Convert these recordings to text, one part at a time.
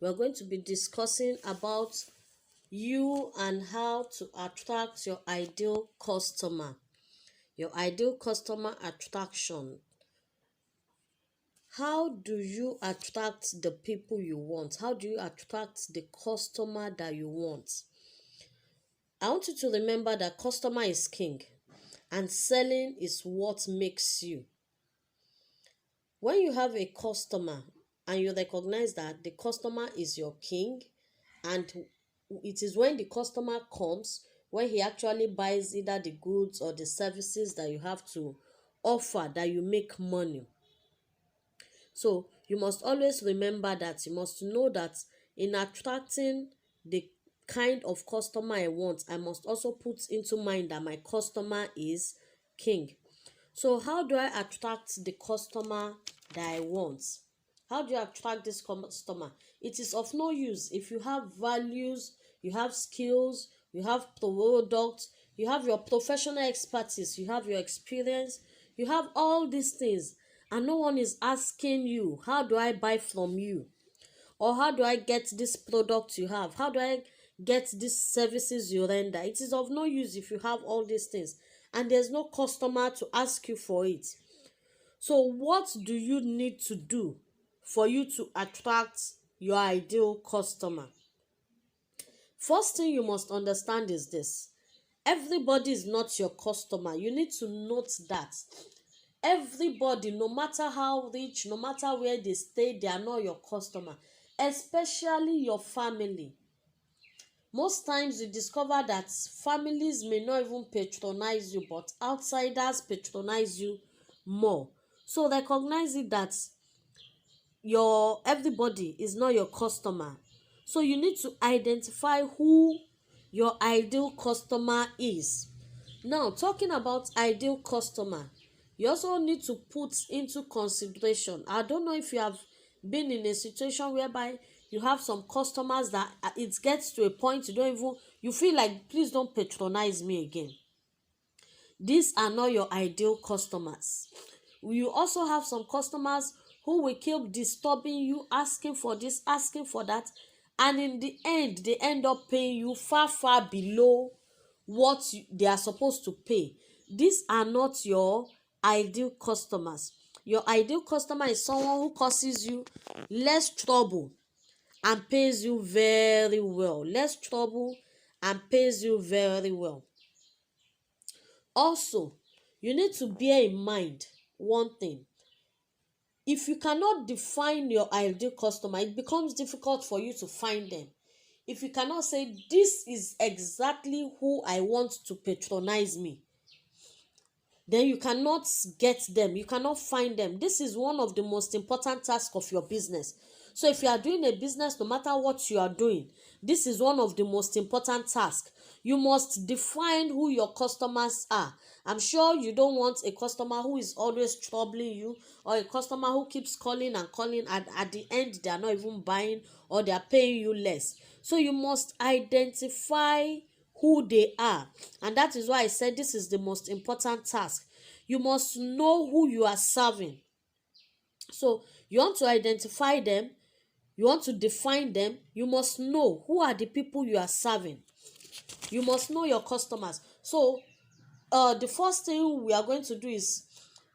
We're going to be discussing about you and how to attract your ideal customer. Your ideal customer attraction. How do you attract the people you want? How do you attract the customer that you want? I want you to remember that customer is king and selling is what makes you. When you have a customer and you recognize that the customer is your king, and it is when the customer comes, when he actually buys either the goods or the services that you have to offer, that you make money. So you must always remember that. You must know that in attracting the kind of customer I want, I must also put into mind that my customer is king. So how do I attract the customer that I want? How do you attract this customer? It is of no use if you have values, you have skills, you have products, you have your professional expertise, you have your experience, you have all these things, and no one is asking you, how do I buy from you? Or how do I get this product you have? How do I get these services you render? It is of no use if you have all these things and there's no customer to ask you for it. So what do you need to do for you to attract your ideal customer? First thing you must understand is this: everybody is not your customer. You need to note that. Everybody, no matter how rich, no matter where they stay, they are not your customer, especially your family. Most times you discover that families may not even patronize you, but outsiders patronize you more. So recognize it that your everybody is not your customer. So you need to identify who your ideal customer is. Now, talking about ideal customer, you also need to put into consideration. I don't know if you have been in a situation whereby you have some customers that it gets to a point you feel like, please don't patronize me again. These are not your ideal customers. You also have some customers who will keep disturbing you, asking for this, asking for that, and in the end they end up paying you far below what they are supposed to pay. These are not your ideal customers. Your ideal customer is someone who causes you less trouble and pays you very well. Less trouble and pays you very well. Also, you need to bear in mind one thing. If you cannot define your ideal customer, it becomes difficult for you to find them. If you cannot say, this is exactly who I want to patronize me, then you cannot get them, you cannot find them. This is one of the most important tasks of your business. So if you are doing a business, no matter what you are doing, this is one of the most important tasks. You must define who your customers are. I'm sure you don't want a customer who is always troubling you, or a customer who keeps calling and calling, and at the end they are not even buying, or they are paying you less. So you must identify who they are, and that is why I said this is the most important task. You must know who you are serving. So you want to identify them, you want to define them, you must know who are the people you are serving. You must know your customers. So the first thing we are going to do is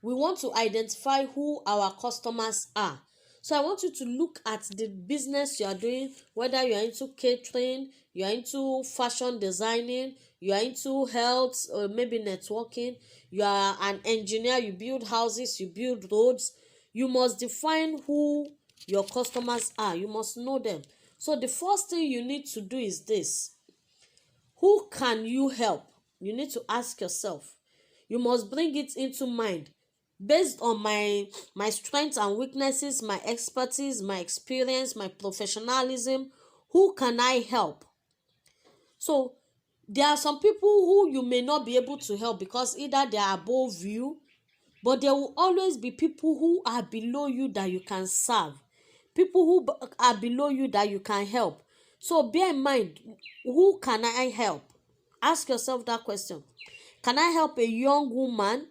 we want to identify who our customers are. So I want you to look at the business you are doing, whether you are into catering, you are into fashion designing, you are into health, or maybe networking, you are an engineer, you build houses, you build roads. You must define who your customers are. You must know them. So the first thing you need to do is this: who can you help? You need to ask yourself. You must bring it into mind. Based on my strengths and weaknesses, my expertise, my experience, my professionalism, who can I help? So there are some people who you may not be able to help because either they are above you, but there will always be people who are below you that you can serve. People who are below you that you can help. So bear in mind, who can I help? Ask yourself that question. Can I help a young woman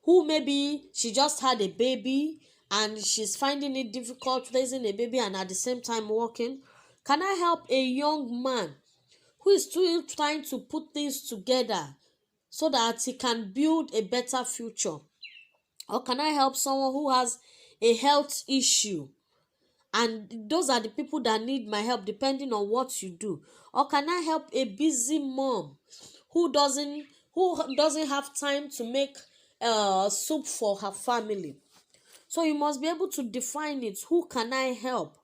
who maybe she just had a baby and she's finding it difficult raising a baby and at the same time working? Can I help a young man who is still trying to put things together so that he can build a better future? Or can I help someone who has a health issue, and those are the people that need my help depending on what you do? Or can I help a busy mom who doesn't have time to make soup for her family? So you must be able to define it. Who can I help?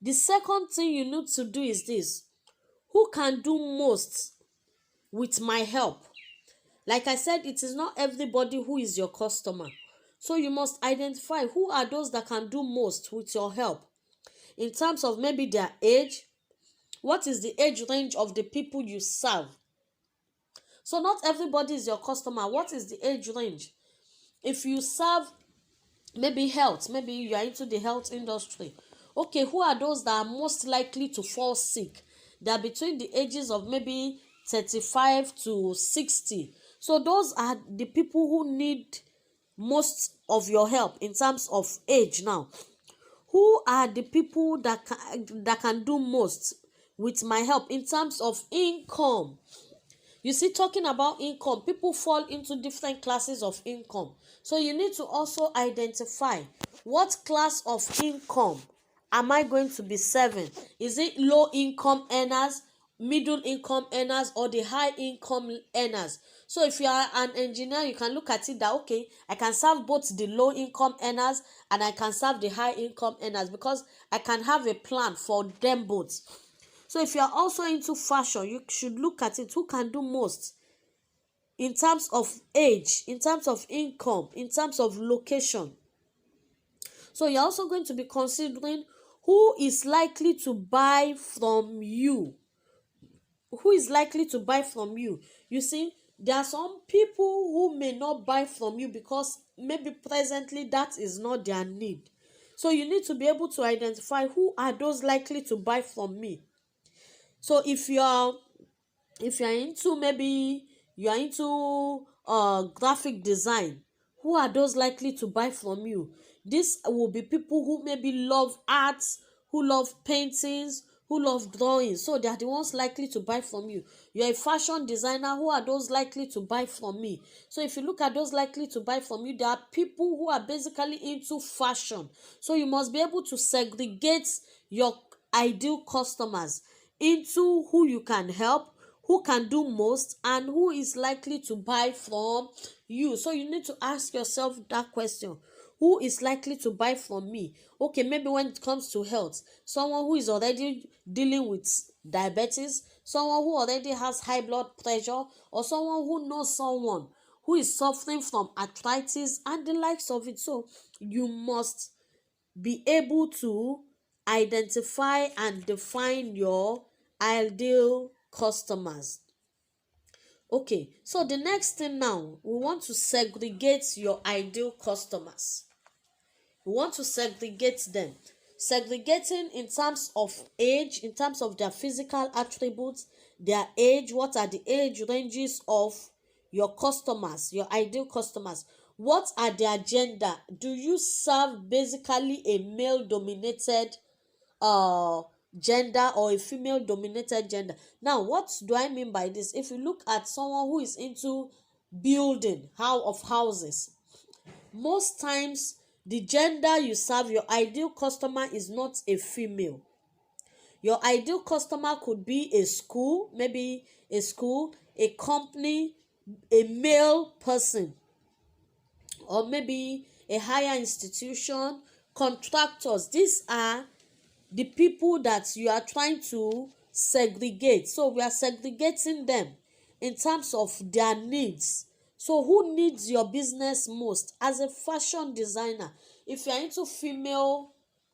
The second thing you need to do is this: who can do most with my help? Like I said, it is not everybody who is your customer. So you must identify who are those that can do most with your help in terms of maybe their age. What is the age range of the people you serve? So not everybody is your customer. What is the age range? If you serve maybe health, maybe you are into the health industry, okay, who are those that are most likely to fall sick? They are between the ages of maybe 35 to 60. So those are the people who need most of your help in terms of age. Now, who are the people that can do most with my help in terms of income? You see, talking about income, people fall into different classes of income. So you need to also identify what class of income am I going to be serving. Is it low income earners, middle income earners, or the high income earners? So if you are an engineer, you can look at it that, okay, I can serve both the low income earners and I can serve the high income earners, because I can have a plan for them both. So if you are also into fashion, you should look at it. Who can do most in terms of age, in terms of income, in terms of location? So you're also going to be considering who is likely to buy from you. Who is likely to buy from you? You see, there are some people who may not buy from you because maybe presently that is not their need. So you need to be able to identify who are those likely to buy from me. So if you're into, maybe you are into graphic design, who are those likely to buy from you? This will be people who maybe love arts, who love paintings, who love drawing. So they are the ones likely to buy from you. You're a fashion designer, who are those likely to buy from me? So if you look at those likely to buy from you, there are people who are basically into fashion. So you must be able to segregate your ideal customers into who you can help, who can do most, and who is likely to buy from you. So you need to ask yourself that question: who is likely to buy from me? Okay, maybe when it comes to health, someone who is already dealing with diabetes, someone who already has high blood pressure, or someone who knows someone who is suffering from arthritis and the likes of it. So you must be able to identify and define your ideal customers. Okay, so the next thing now, we want to segregate your ideal customers. We want to segregate them. Segregating in terms of age, in terms of their physical attributes, their age. What are the age ranges of your customers, your ideal customers? What are their gender? Do you serve basically a male dominated uh gender or a female dominated gender? Now, what do I mean by this? If you look at someone who is into building of houses, most times the gender you serve, your ideal customer is not a female. Your ideal customer could be a school, maybe a school, a company, a male person, or maybe a higher institution, contractors. These are the people that you are trying to segregate. So we are segregating them in terms of their needs. So who needs your business most? As a fashion designer, if you are into female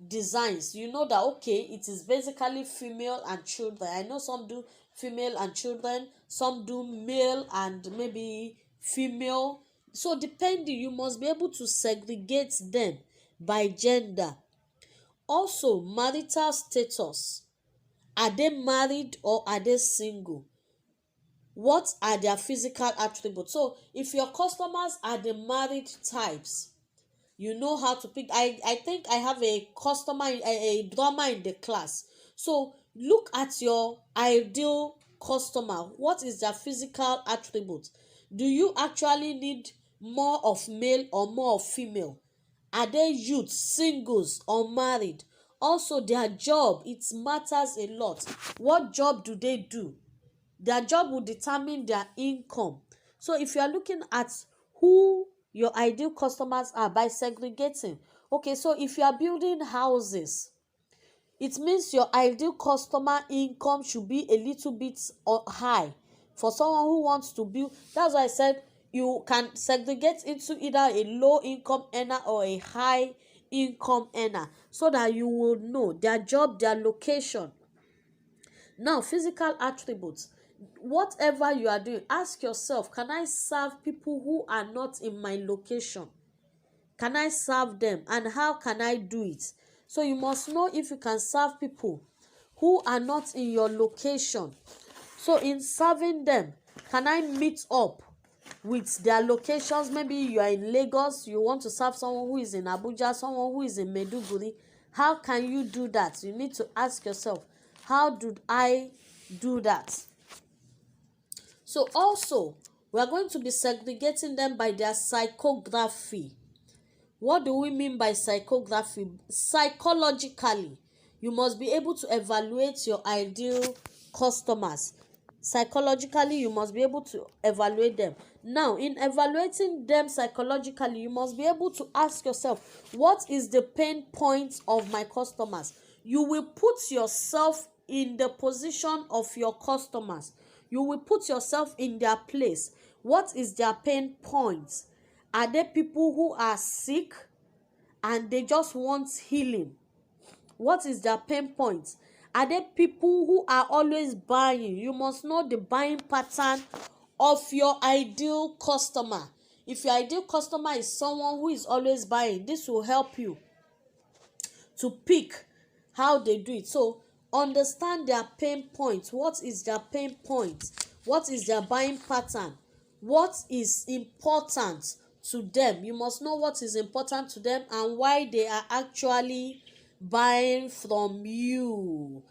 designs, you know that, okay, it is basically female and children. I know some do female and children, some do male and maybe female. So depending, you must be able to segregate them by gender. Also, marital status. Are they married or are they single? What are their physical attributes? So if your customers are the married types, You know how to pick. I think I have a customer, a drummer in the class. So look at your ideal customer. What is their physical attribute? Do you actually need more of male or more of female? Are they youth, singles, or married? Also, their job, it matters a lot. What job do they do? Their job will determine their income. So if you are looking at who your ideal customers are by segregating, okay, so if you are building houses, it means your ideal customer income should be a little bit high for someone who wants to build. That's why I said you can segregate into either a low income earner or a high income earner, so that you will know their job, their location. Now, physical attributes. Whatever you are doing, ask yourself, can I serve people who are not in my location? Can I serve them, and how can I do it? So you must know if you can serve people who are not in your location. So in serving them, can I meet up with their locations? Maybe you are in Lagos, you want to serve someone who is in Abuja, someone who is in Maiduguri. How can you do that? You need to ask yourself, how do I do that? So also, we are going to be segregating them by their psychography. What do we mean by psychography? Psychologically, you must be able to evaluate your ideal customers. Psychologically, you must be able to evaluate them. Now, in evaluating them psychologically, you must be able to ask yourself, what is the pain point of my customers? You will put yourself in the position of your customers. You will put yourself in their place. What is their pain point? Are there people who are sick and they just want healing? What is their pain point? Are there people who are always buying? You must know the buying pattern of your ideal customer. If your ideal customer is someone who is always buying, this will help you to pick how they do it. So understand their pain point. What is their pain point? What is their buying pattern? What is important to them? You must know what is important to them and why they are actually buying from you.